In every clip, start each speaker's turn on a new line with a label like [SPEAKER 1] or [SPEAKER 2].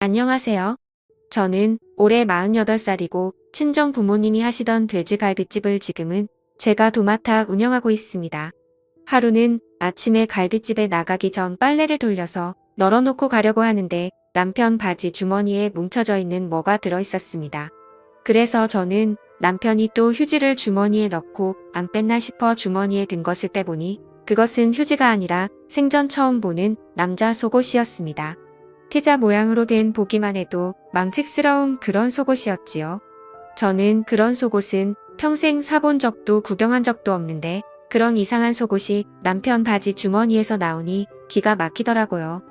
[SPEAKER 1] 안녕하세요. 저는 올해 48살이고 친정 부모님이 하시던 돼지갈비집을 지금은 제가 도맡아 운영하고 있습니다. 하루는 아침에 갈비집에 나가기 전 빨래를 돌려서 널어놓고 가려고 하는데 남편 바지 주머니에 뭉쳐져 있는 뭐가 들어있었습니다. 그래서 저는 남편이 또 휴지를 주머니에 넣고 안 뺐나 싶어 주머니에 든 것을 빼보니 그것은 휴지가 아니라 생전 처음 보는 남자 속옷이었습니다. 티자 모양으로 된 보기만 해도 망측스러운 그런 속옷이었지요. 저는 그런 속옷은 평생 사본 적도 구경한 적도 없는데 그런 이상한 속옷이 남편 바지 주머니에서 나오니 기가 막히더라고요.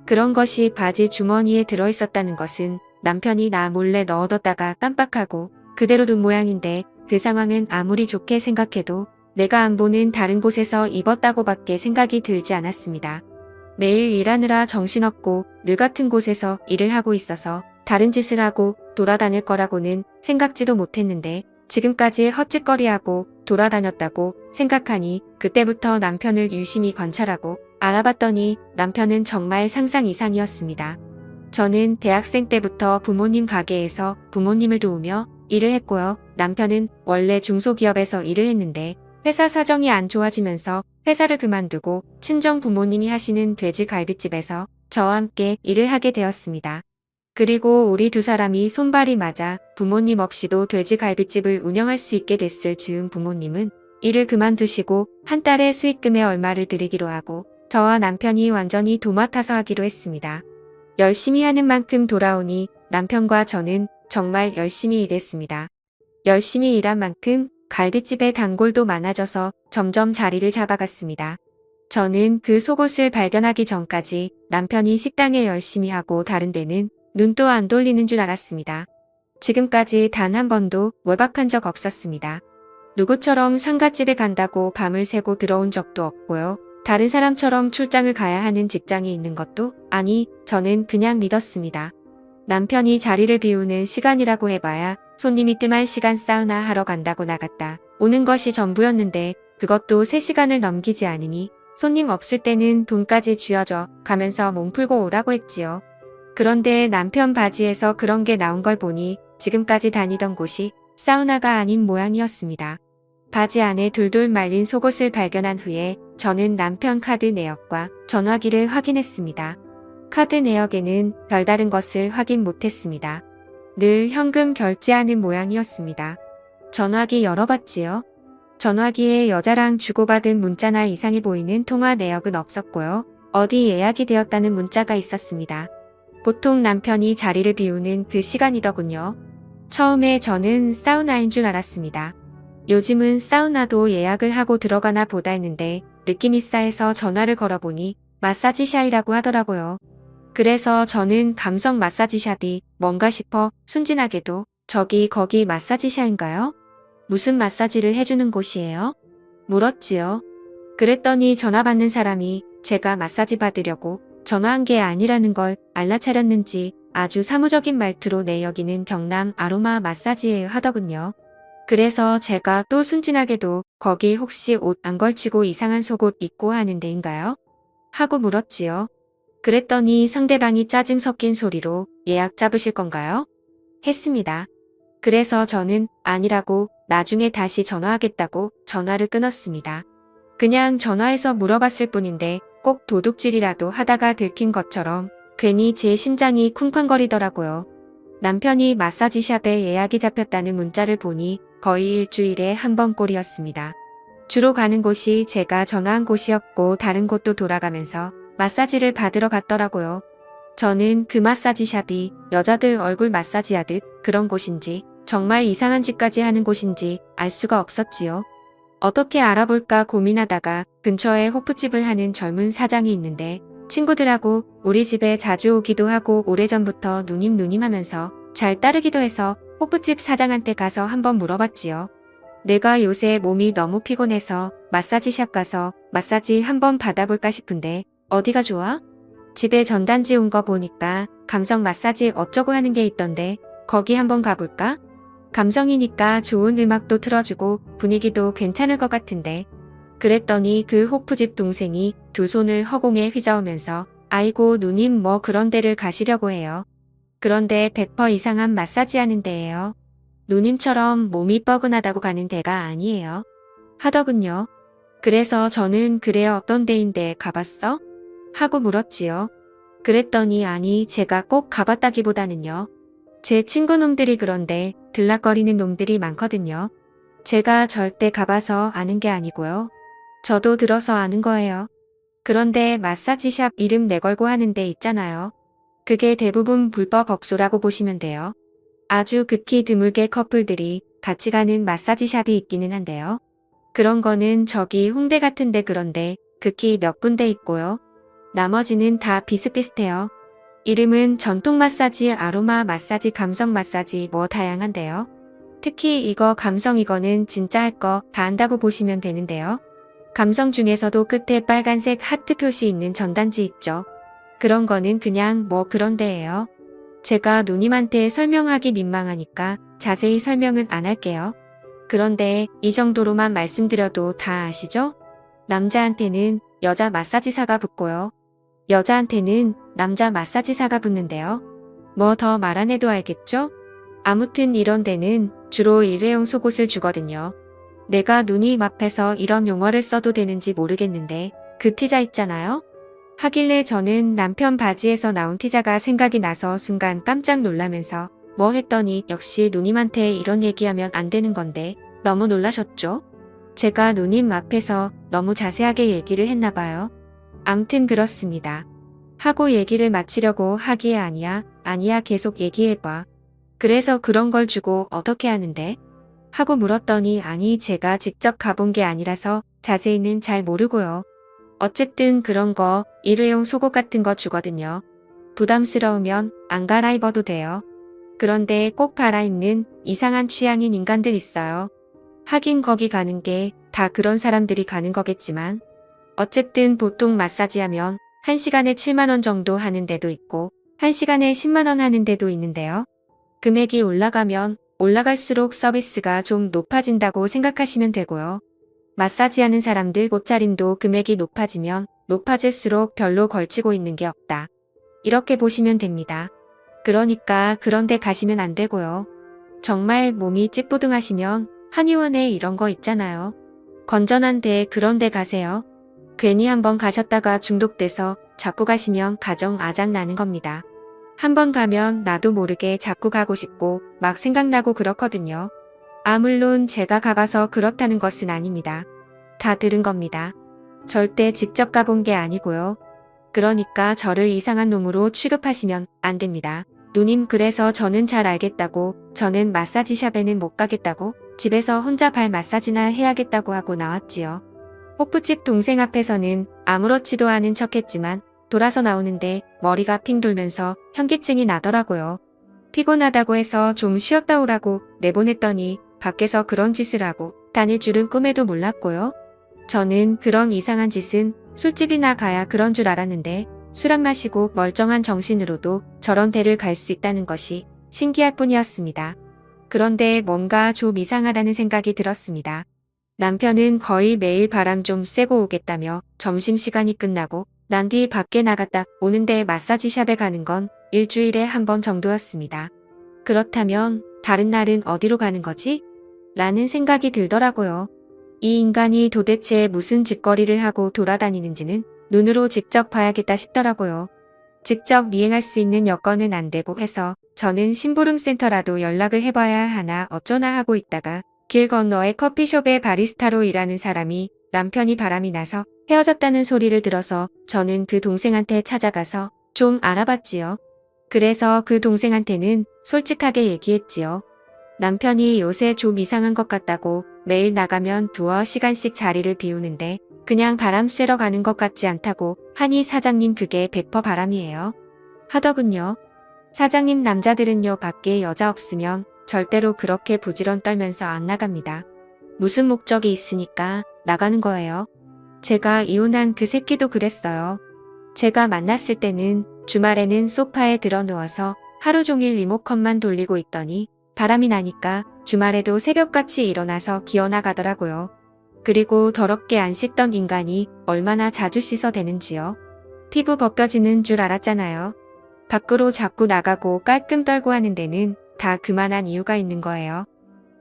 [SPEAKER 1] 그런 것이 바지 주머니에 들어있었다는 것은 남편이 나 몰래 넣어뒀다가 깜빡하고 그대로 둔 모양인데 그 상황은 아무리 좋게 생각해도 내가 안 보는 다른 곳에서 입었다고밖에 생각이 들지 않았습니다. 매일 일하느라 정신없고 늘 같은 곳에서 일을 하고 있어서 다른 짓을 하고 돌아다닐 거라고는 생각지도 못했는데 지금까지 헛짓거리하고 돌아다녔다고 생각하니 그때부터 남편을 유심히 관찰하고 알아봤더니 남편은 정말 상상 이상이었습니다. 저는 대학생 때부터 부모님 가게에서 부모님을 도우며 일을 했고요. 남편은 원래 중소기업에서 일을 했는데 회사 사정이 안 좋아지면서 회사를 그만두고 친정 부모님이 하시는 돼지갈비집에서 저와 함께 일을 하게 되었습니다. 그리고 우리 두 사람이 손발이 맞아 부모님 없이도 돼지갈비집을 운영할 수 있게 됐을 즈음 부모님은 일을 그만두시고 한 달의 수익금에 얼마를 드리기로 하고 저와 남편이 완전히 도맡아서 하기로 했습니다. 열심히 하는 만큼 돌아오니 남편과 저는 정말 열심히 일했습니다. 열심히 일한 만큼 갈비집의 단골도 많아져서 점점 자리를 잡아갔습니다. 저는 그 속옷을 발견하기 전까지 남편이 식당에 열심히 하고 다른 데는 눈도 안 돌리는 줄 알았습니다. 지금까지 단 한 번도 외박한 적 없었습니다. 누구처럼 상가집에 간다고 밤을 새고 들어온 적도 없고요. 다른 사람처럼 출장을 가야 하는 직장이 있는 것도 아니, 저는 그냥 믿었습니다. 남편이 자리를 비우는 시간이라고 해봐야 손님이 뜸한 시간 사우나 하러 간다고 나갔다 오는 것이 전부였는데 그것도 3시간을 넘기지 않으니 손님 없을 때는 돈까지 쥐어줘 가면서 몸 풀고 오라고 했지요. 그런데 남편 바지에서 그런 게 나온 걸 보니 지금까지 다니던 곳이 사우나가 아닌 모양이었습니다. 바지 안에 둘둘 말린 속옷을 발견한 후에 저는 남편 카드 내역과 전화기를 확인했습니다. 카드 내역에는 별다른 것을 확인 못했습니다. 늘 현금 결제하는 모양이었습니다. 전화기 열어봤지요. 전화기에 여자랑 주고받은 문자나 이상해 보이는 통화 내역은 없었고요. 어디 예약이 되었다는 문자가 있었습니다. 보통 남편이 자리를 비우는 그 시간이더군요. 처음에 저는 사우나인 줄 알았습니다. 요즘은 사우나도 예약을 하고 들어가나 보다 했는데 느낌이 싸해서 전화를 걸어보니 마사지샵이라고 하더라고요. 그래서 저는 감성 마사지샵이 뭔가 싶어 순진하게도 저기 거기 마사지샵인가요? 무슨 마사지를 해주는 곳이에요? 물었지요. 그랬더니 전화 받는 사람이 제가 마사지 받으려고 전화한 게 아니라는 걸 알라차렸는지 아주 사무적인 말투로 네 여기는 경남 아로마 마사지예요 하더군요. 그래서 제가 또 순진하게도 거기 혹시 옷 안 걸치고 이상한 속옷 입고 하는 데인가요? 하고 물었지요. 그랬더니 상대방이 짜증 섞인 소리로 예약 잡으실 건가요? 했습니다. 그래서 저는 아니라고 나중에 다시 전화하겠다고 전화를 끊었습니다. 그냥 전화해서 물어봤을 뿐인데 꼭 도둑질이라도 하다가 들킨 것처럼 괜히 제 심장이 쿵쾅거리더라고요. 남편이 마사지샵에 예약이 잡혔다는 문자를 보니 거의 일주일에 한 번 꼴이었습니다. 주로 가는 곳이 제가 전화한 곳이었고 다른 곳도 돌아가면서 마사지를 받으러 갔더라고요. 저는 그 마사지샵이 여자들 얼굴 마사지 하듯 그런 곳인지 정말 이상한 짓까지 하는 곳인지 알 수가 없었지요. 어떻게 알아볼까 고민하다가 근처에 호프집을 하는 젊은 사장이 있는데 친구들하고 우리 집에 자주 오기도 하고 오래전부터 누님 하면서 잘 따르기도 해서 호프집 사장한테 가서 한번 물어봤지요. 내가 요새 몸이 너무 피곤해서 마사지샵 가서 마사지 한번 받아볼까 싶은데 어디가 좋아? 집에 전단지 온 거 보니까 감성 마사지 어쩌고 하는 게 있던데 거기 한번 가볼까? 감성이니까 좋은 음악도 틀어주고 분위기도 괜찮을 것 같은데. 그랬더니 그 호프집 동생이 두 손을 허공에 휘저으면서 아이고 누님 뭐 그런 데를 가시려고 해요. 그런데 100% 이상한 마사지 하는 데예요. 누님처럼 몸이 뻐근하다고 가는 데가 아니에요. 하더군요. 그래서 저는 그래 어떤 데인데 가봤어? 하고 물었지요. 그랬더니 아니 제가 꼭 가봤다기보다는요. 제 친구놈들이 그런데 들락거리는 놈들이 많거든요. 제가 절대 가봐서 아는 게 아니고요. 저도 들어서 아는 거예요. 그런데 마사지샵 이름 내걸고 하는 데 있잖아요. 그게 대부분 불법 업소라고 보시면 돼요. 아주 극히 드물게 커플들이 같이 가는 마사지샵이 있기는 한데요. 그런 거는 저기 홍대 같은데 그런데 극히 몇 군데 있고요. 나머지는 다 비슷비슷해요. 이름은 전통 마사지, 아로마 마사지, 감성 마사지 뭐 다양한데요. 특히 이거 감성 이거는 진짜 할 거 다 한다고 보시면 되는데요. 감성 중에서도 끝에 빨간색 하트 표시 있는 전단지 있죠. 그런 거는 그냥 뭐 그런 데예요. 제가 누님한테 설명하기 민망하니까 자세히 설명은 안 할게요. 그런데 이 정도로만 말씀드려도 다 아시죠? 남자한테는 여자 마사지사가 붙고요. 여자한테는 남자 마사지사가 붙는데요. 뭐 더 말 안 해도 알겠죠? 아무튼 이런 데는 주로 일회용 속옷을 주거든요. 내가 누님 앞에서 이런 용어를 써도 되는지 모르겠는데 그 티자 있잖아요? 하길래 저는 남편 바지에서 나온 티자가 생각이 나서 순간 깜짝 놀라면서 뭐 했더니 역시 누님한테 이런 얘기하면 안 되는 건데 너무 놀라셨죠? 제가 누님 앞에서 너무 자세하게 얘기를 했나 봐요. 암튼 그렇습니다. 하고 얘기를 마치려고 하기에 아니야 계속 얘기해봐. 그래서 그런 걸 주고 어떻게 하는데? 하고 물었더니 아니 제가 직접 가본 게 아니라서 자세히는 잘 모르고요. 어쨌든 그런 거 일회용 속옷 같은 거 주거든요. 부담스러우면 안 갈아입어도 돼요. 그런데 꼭 갈아입는 이상한 취향인 인간들 있어요. 하긴 거기 가는 게 다 그런 사람들이 가는 거겠지만 어쨌든 보통 마사지 하면 1시간에 7만 원 정도 하는 데도 있고 1시간에 10만 원 하는 데도 있는데요. 금액이 올라가면 올라갈수록 서비스가 좀 높아진다고 생각하시면 되고요. 마사지 하는 사람들 옷차림도 금액이 높아지면 높아질수록 별로 걸치고 있는 게 없다. 이렇게 보시면 됩니다. 그러니까 그런 데 가시면 안 되고요. 정말 몸이 찌뿌둥하시면 한의원에 이런 거 있잖아요. 건전한 데 그런 데 가세요. 괜히 한번 가셨다가 중독돼서 자꾸 가시면 가정 아작 나는 겁니다. 한번 가면 나도 모르게 자꾸 가고 싶고 막 생각나고 그렇거든요. 물론 제가 가봐서 그렇다는 것은 아닙니다. 다 들은 겁니다. 절대 직접 가본 게 아니고요. 그러니까 저를 이상한 놈으로 취급하시면 안 됩니다. 누님 그래서 저는 잘 알겠다고 저는 마사지샵에는 못 가겠다고 집에서 혼자 발 마사지나 해야겠다고 하고 나왔지요. 호프집 동생 앞에서는 아무렇지도 않은 척했지만 돌아서 나오는데 머리가 핑 돌면서 현기증이 나더라고요. 피곤하다고 해서 좀 쉬었다 오라고 내보냈더니 밖에서 그런 짓을 하고 다닐 줄은 꿈에도 몰랐고요. 저는 그런 이상한 짓은 술집이나 가야 그런 줄 알았는데 술 안 마시고 멀쩡한 정신으로도 저런 데를 갈 수 있다는 것이 신기할 뿐이었습니다. 그런데 뭔가 좀 이상하다는 생각이 들었습니다. 남편은 거의 매일 바람 좀 쐬고 오겠다며 점심시간이 끝나고 난 뒤 밖에 나갔다 오는데 마사지샵에 가는 건 일주일에 한 번 정도였습니다. 그렇다면 다른 날은 어디로 가는 거지? 라는 생각이 들더라고요. 이 인간이 도대체 무슨 짓거리를 하고 돌아다니는지는 눈으로 직접 봐야겠다 싶더라고요. 직접 미행할 수 있는 여건은 안 되고 해서 저는 심부름센터라도 연락을 해봐야 하나 어쩌나 하고 있다가 길 건너의 커피숍의 바리스타로 일하는 사람이 남편이 바람이 나서 헤어졌다는 소리를 들어서 저는 그 동생한테 찾아가서 좀 알아봤지요. 그래서 그 동생한테는 솔직하게 얘기했지요. 남편이 요새 좀 이상한 것 같다고 매일 나가면 두어 시간씩 자리를 비우는데 그냥 바람 쐬러 가는 것 같지 않다고 하니 사장님 그게 100% 바람이에요. 하더군요. 사장님 남자들은요 밖에 여자 없으면 절대로 그렇게 부지런 떨면서 안 나갑니다. 무슨 목적이 있으니까 나가는 거예요. 제가 이혼한 그 새끼도 그랬어요. 제가 만났을 때는 주말에는 소파에 들어 누워서 하루 종일 리모컨만 돌리고 있더니 바람이 나니까 주말에도 새벽같이 일어나서 기어나가더라고요. 그리고 더럽게 안 씻던 인간이 얼마나 자주 씻어대는지요. 피부 벗겨지는 줄 알았잖아요. 밖으로 자꾸 나가고 깔끔 떨고 하는 데는 다 그만한 이유가 있는 거예요.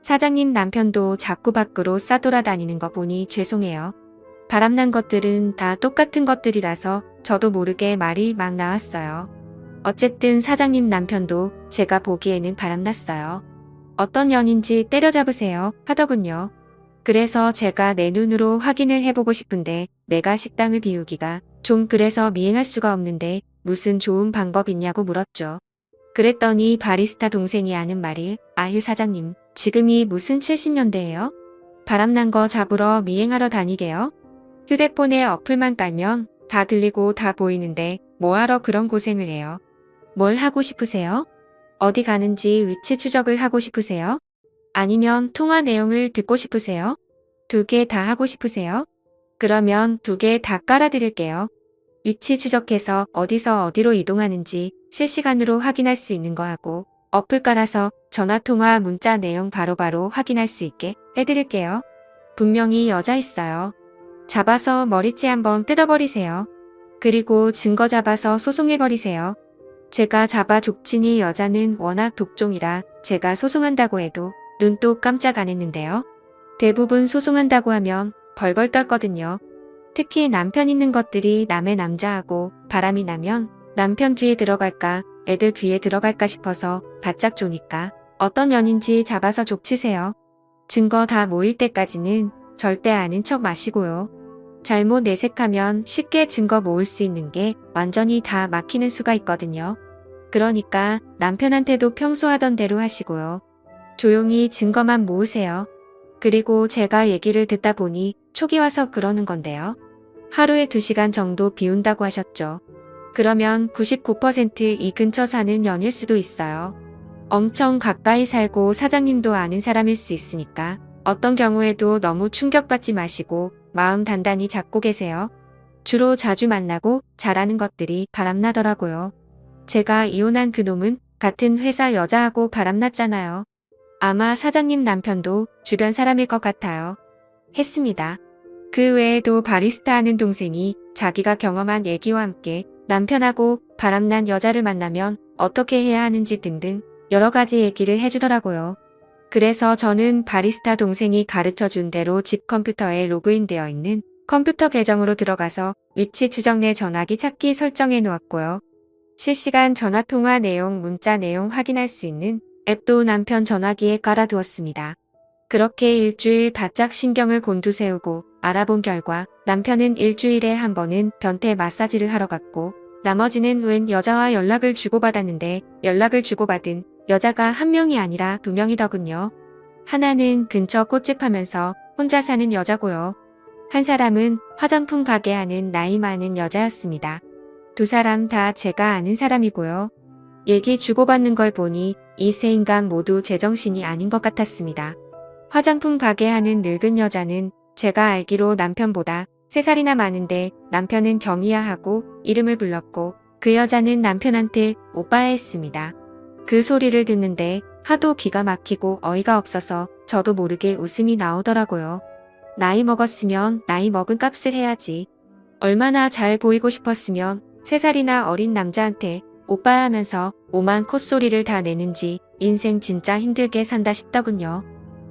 [SPEAKER 1] 사장님 남편도 자꾸 밖으로 싸돌아다니는 거 보니 죄송해요. 바람난 것들은 다 똑같은 것들이라서 저도 모르게 말이 막 나왔어요. 어쨌든 사장님 남편도 제가 보기에는 바람났어요. 어떤 년인지 때려잡으세요 하더군요. 그래서 제가 내 눈으로 확인을 해보고 싶은데 내가 식당을 비우기가 좀 그래서 미행할 수가 없는데 무슨 좋은 방법 있냐고 물었죠. 그랬더니 바리스타 동생이 하는 말이 아유 사장님 지금이 무슨 70년대예요? 바람난 거 잡으러 미행하러 다니게요? 휴대폰에 어플만 깔면 다 들리고 다 보이는데 뭐하러 그런 고생을 해요? 뭘 하고 싶으세요? 어디 가는지 위치 추적을 하고 싶으세요? 아니면 통화 내용을 듣고 싶으세요? 두 개 다 하고 싶으세요? 그러면 두 개 다 깔아드릴게요. 위치 추적해서 어디서 어디로 이동하는지 실시간으로 확인할 수 있는 거 하고 어플 깔아서 전화통화 문자 내용 바로바로 확인할 수 있게 해드릴게요. 분명히 여자 있어요. 잡아서 머리채 한번 뜯어버리세요. 그리고 증거 잡아서 소송해버리세요. 제가 잡아 족치니 여자는 워낙 독종이라 제가 소송한다고 해도 눈도 깜짝 안 했는데요. 대부분 소송한다고 하면 벌벌 떨거든요. 특히 남편 있는 것들이 남의 남자하고 바람이 나면 남편 뒤에 들어갈까 애들 뒤에 들어갈까 싶어서 바짝 조니까 어떤 년인지 잡아서 족치세요. 증거 다 모일 때까지는 절대 아는 척 마시고요. 잘못 내색하면 쉽게 증거 모을 수 있는 게 완전히 다 막히는 수가 있거든요. 그러니까 남편한테도 평소 하던 대로 하시고요. 조용히 증거만 모으세요. 그리고 제가 얘기를 듣다 보니 촉이 와서 그러는 건데요. 하루에 2시간 정도 비운다고 하셨죠. 그러면 99%이 근처 사는 연일 수도 있어요. 엄청 가까이 살고 사장님도 아는 사람일 수 있으니까 어떤 경우에도 너무 충격받지 마시고 마음 단단히 잡고 계세요. 주로 자주 만나고 잘하는 것들이 바람나더라고요. 제가 이혼한 그놈은 같은 회사 여자하고 바람났잖아요. 아마 사장님 남편도 주변 사람일 것 같아요. 했습니다. 그 외에도 바리스타 하는 동생이 자기가 경험한 얘기와 함께 남편하고 바람난 여자를 만나면 어떻게 해야 하는지 등등 여러 가지 얘기를 해주더라고요. 그래서 저는 바리스타 동생이 가르쳐준 대로 집 컴퓨터에 로그인되어 있는 컴퓨터 계정으로 들어가서 위치 추적 내 전화기 찾기 설정해 놓았고요. 실시간 전화통화 내용, 문자 내용 확인할 수 있는 앱도 남편 전화기에 깔아두었습니다. 그렇게 일주일 바짝 신경을 곤두세우고 알아본 결과 남편은 일주일에 한 번은 변태 마사지를 하러 갔고 나머지는 웬 여자와 연락을 주고받았는데 연락을 주고받은 여자가 한 명이 아니라 2명이더군요. 하나는 근처 꽃집 하면서 혼자 사는 여자고요. 한 사람은 화장품 가게 하는 나이 많은 여자였습니다. 두 사람 다 제가 아는 사람이고요. 얘기 주고받는 걸 보니 이 세 인간 모두 제정신이 아닌 것 같았습니다. 화장품 가게 하는 늙은 여자는 제가 알기로 남편보다 3살이나 많은데 남편은 경희야 하고 이름을 불렀고 그 여자는 남편한테 오빠야 했습니다. 그 소리를 듣는데 하도 기가 막히고 어이가 없어서 저도 모르게 웃음이 나오더라고요. 나이 먹었으면 나이 먹은 값을 해야지. 얼마나 잘 보이고 싶었으면 3살이나 어린 남자한테 오빠야 하면서 오만 콧소리를 다 내는지 인생 진짜 힘들게 산다 싶더군요.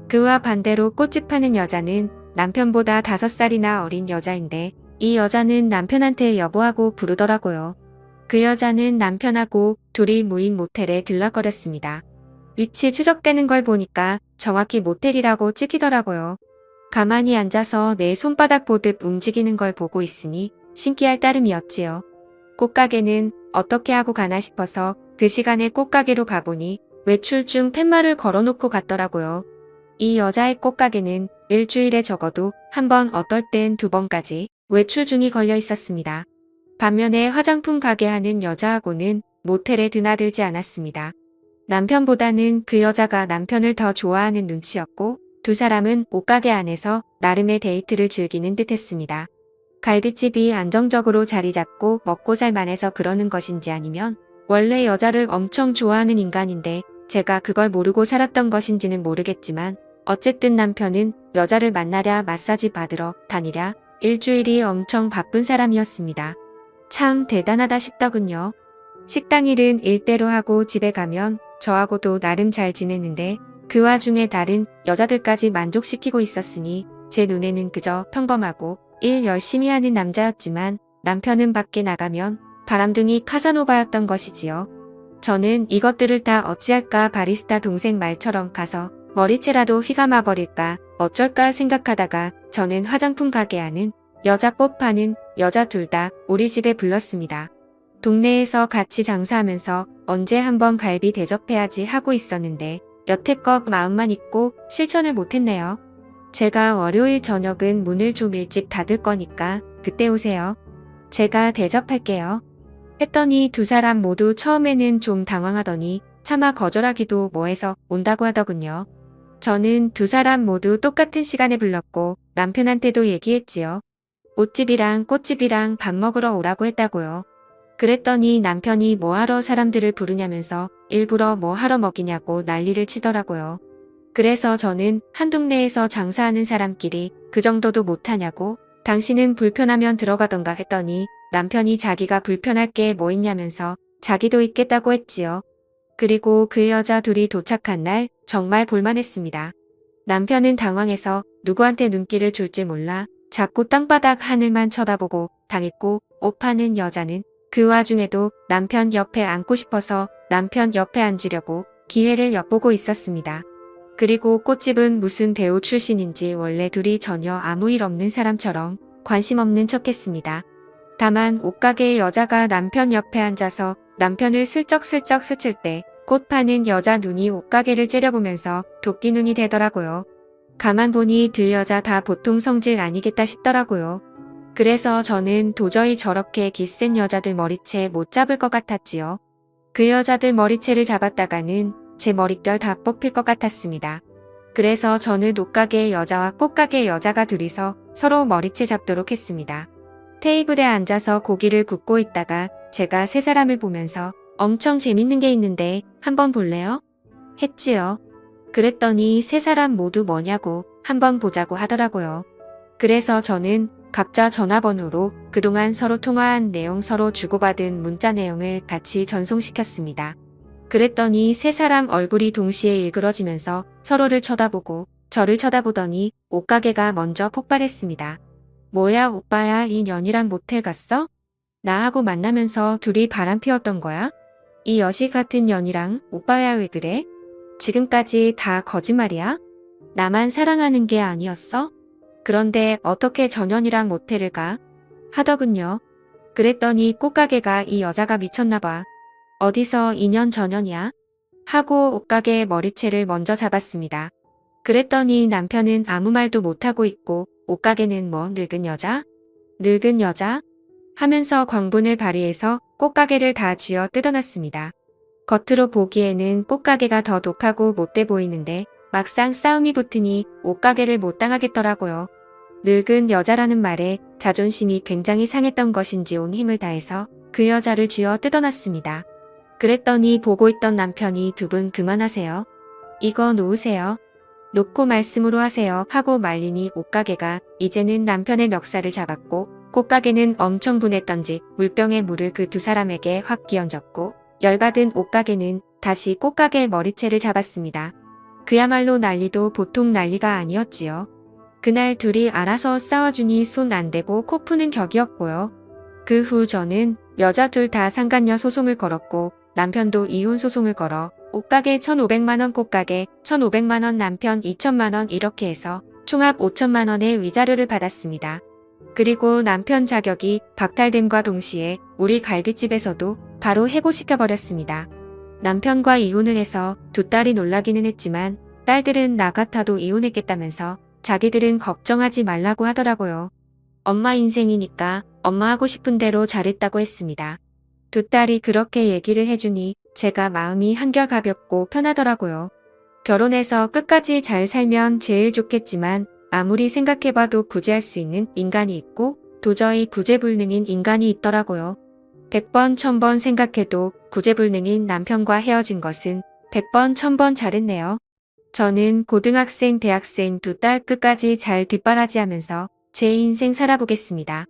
[SPEAKER 1] 그와 반대로 꽃집 파는 여자는 남편보다 5살이나 어린 여자인데 이 여자는 남편한테 여보하고 부르더라고요. 그 여자는 남편하고 둘이 모인 모텔에 들락거렸습니다. 위치 추적되는 걸 보니까 정확히 모텔이라고 찍히더라고요. 가만히 앉아서 내 손바닥 보듯 움직이는 걸 보고 있으니 신기할 따름이었지요. 꽃가게는 어떻게 하고 가나 싶어서 그 시간에 꽃가게로 가보니 외출 중 팻말을 걸어놓고 갔더라고요. 이 여자의 꽃가게는 일주일에 적어도 한 번 어떨 땐 2번까지 외출 중이 걸려 있었습니다. 반면에 화장품 가게 하는 여자하고는 모텔에 드나들지 않았습니다. 남편보다는 그 여자가 남편을 더 좋아하는 눈치였고 두 사람은 옷가게 안에서 나름의 데이트를 즐기는 듯했습니다. 갈비집이 안정적으로 자리 잡고 먹고 살만해서 그러는 것인지 아니면 원래 여자를 엄청 좋아하는 인간인데 제가 그걸 모르고 살았던 것인지는 모르겠지만 어쨌든 남편은 여자를 만나랴 마사지 받으러 다니랴 일주일이 엄청 바쁜 사람이었습니다. 참 대단하다 싶더군요. 식당 일은 일대로 하고 집에 가면 저하고도 나름 잘 지냈는데 그 와중에 다른 여자들까지 만족시키고 있었으니 제 눈에는 그저 평범하고 일 열심히 하는 남자였지만 남편은 밖에 나가면 바람둥이 카사노바였던 것이지요. 저는 이것들을 다 어찌할까 바리스타 동생 말처럼 가서 머리채라도 휘감아 버릴까 어쩔까 생각하다가 저는 화장품 가게 하는 여자 꽃 파는 여자 둘 다 우리 집에 불렀습니다. 동네에서 같이 장사하면서 언제 한번 갈비 대접해야지 하고 있었는데 여태껏 마음만 있고 실천을 못했네요. 제가 월요일 저녁은 문을 좀 일찍 닫을 거니까 그때 오세요. 제가 대접할게요. 했더니 두 사람 모두 처음에는 좀 당황하더니 차마 거절하기도 뭐해서 온다고 하더군요. 저는 두 사람 모두 똑같은 시간에 불렀고 남편한테도 얘기했지요. 옷집이랑 꽃집이랑 밥 먹으러 오라고 했다고요. 그랬더니 남편이 뭐하러 사람들을 부르냐면서 일부러 뭐하러 먹이냐고 난리를 치더라고요. 그래서 저는 한 동네에서 장사하는 사람끼리 그 정도도 못하냐고 당신은 불편하면 들어가던가 했더니 남편이 자기가 불편할 게 뭐 있냐면서 자기도 있겠다고 했지요. 그리고 그 여자 둘이 도착한 날 정말 볼만했습니다. 남편은 당황해서 누구한테 눈길을 줄지 몰라 자꾸 땅바닥 하늘만 쳐다보고 당했고 옷 파는 여자는 그 와중에도 남편 옆에 앉고 싶어서 남편 옆에 앉으려고 기회를 엿보고 있었습니다. 그리고 꽃집은 무슨 배우 출신인지 원래 둘이 전혀 아무 일 없는 사람처럼 관심 없는 척했습니다. 다만 옷가게의 여자가 남편 옆에 앉아서 남편을 슬쩍슬쩍 스칠 때 꽃 파는 여자 눈이 옷가게를 째려보면서 도끼 눈이 되더라고요. 가만 보니 두 여자 다 보통 성질 아니겠다 싶더라고요. 그래서 저는 도저히 저렇게 기센 여자들 머리채 못 잡을 것 같았지요. 그 여자들 머리채를 잡았다가는 제 머릿결 다 뽑힐 것 같았습니다. 그래서 저는 옷가게의 여자와 꽃가게의 여자가 둘이서 서로 머리채 잡도록 했습니다. 테이블에 앉아서 고기를 굽고 있다가 제가 세 사람을 보면서 엄청 재밌는 게 있는데 한번 볼래요? 했지요. 그랬더니 세 사람 모두 뭐냐고 한번 보자고 하더라고요. 그래서 저는 각자 전화번호로 그동안 서로 통화한 내용 서로 주고받은 문자 내용을 같이 전송시켰습니다. 그랬더니 세 사람 얼굴이 동시에 일그러지면서 서로를 쳐다보고 저를 쳐다보더니 옷가게가 먼저 폭발했습니다. 뭐야 오빠야 이 년이랑 모텔 갔어? 나하고 만나면서 둘이 바람 피웠던 거야? 이 여시 같은 년이랑 오빠야 왜 그래? 지금까지 다 거짓말이야? 나만 사랑하는 게 아니었어? 그런데 어떻게 전현이랑 모텔을 가? 하더군요. 그랬더니 꽃가게가 이 여자가 미쳤나 봐. 어디서 2년 전현이야? 하고 옷가게의 머리채를 먼저 잡았습니다. 그랬더니 남편은 아무 말도 못하고 있고 옷가게는 뭐 늙은 여자? 늙은 여자? 하면서 광분을 발휘해서 꽃가게를 다 쥐어 뜯어놨습니다. 겉으로 보기에는 꽃가게가 더 독하고 못돼 보이는데 막상 싸움이 붙으니 옷가게를 못 당하겠더라고요. 늙은 여자라는 말에 자존심이 굉장히 상했던 것인지 온 힘을 다해서 그 여자를 쥐어 뜯어놨습니다. 그랬더니 보고 있던 남편이 두 분 그만하세요. 이거 놓으세요. 놓고 말씀으로 하세요 하고 말리니 옷가게가 이제는 남편의 멱살을 잡았고 꽃가게는 엄청 분했던지 물병에 물을 그 두 사람에게 확 끼얹었고 열받은 옷가게는 다시 꽃가게의 머리채를 잡았습니다. 그야말로 난리도 보통 난리가 아니었지요. 그날 둘이 알아서 싸워주니 손 안 대고 코 푸는 격이었고요. 그 후 저는 여자 둘 다 상간녀 소송을 걸었고 남편도 이혼 소송을 걸어 옷가게 1,500만원 꽃가게 1,500만원 남편 2,000만원 이렇게 해서 총합 5천만원의 위자료를 받았습니다. 그리고 남편 자격이 박탈됨과 동시에 우리 갈비집에서도 바로 해고시켜버렸습니다. 남편과 이혼을 해서 두 딸이 놀라기는 했지만 딸들은 나 같아도 이혼했겠다면서 자기들은 걱정하지 말라고 하더라고요. 엄마 인생이니까 엄마 하고 싶은 대로 잘했다고 했습니다. 두 딸이 그렇게 얘기를 해주니 제가 마음이 한결 가볍고 편하더라고요. 결혼해서 끝까지 잘 살면 제일 좋겠지만 아무리 생각해봐도 구제할 수 있는 인간이 있고 도저히 구제불능인 인간이 있더라고요. 100번 1000번 생각해도 구제불능인 남편과 헤어진 것은 100번 1000번 잘했네요. 저는 고등학생 대학생 두 딸 끝까지 잘 뒷바라지하면서 제 인생 살아보겠습니다.